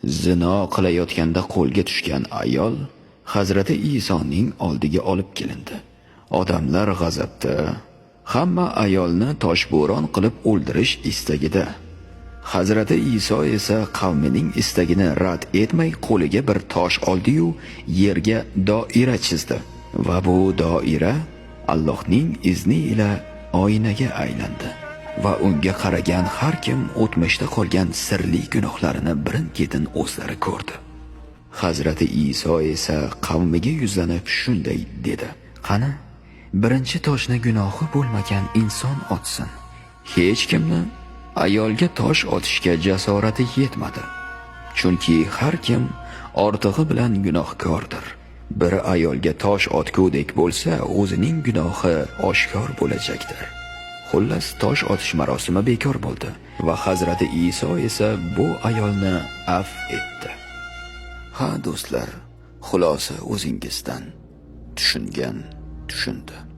Zino qilayotganda qo'lga tushgan ayol Hazrati Isoning oldiga olib kelindi. Odamlar g'azabda, hamma ayolni toshbo'ron qilib o'ldirish istagida. Hazrati Iso esa qavmining istagini rad etmay qo'liga bir tosh oldi-yu yerga doira chizdi va bu doira Allohning izni ila oynaga aylandi va unga qaragan har kim o'tmishda qolgan sirli gunohlarini birin-ketin o'zlari ko'rdi. Hazrati Iso esa qavmiga yuzlanib shunday dedi: "Qani, birinchi toshni gunohi bo'lmagan inson otsin." Hech kimni ayolga tosh otishga jasorati yetmadi. Chunki har kim ortig'i bilan gunohkordir. Bir ayolga tosh otgudek bo'lsa, o'zining gunohi oshkor bo'lajakdir. Xullas, tosh otish marosimi bekor bo'ldi va Hazrati Iso esa bu ayolni afv etdi. Ha do'stlar, xulosa o'zingizdan. Tushungan tushundi.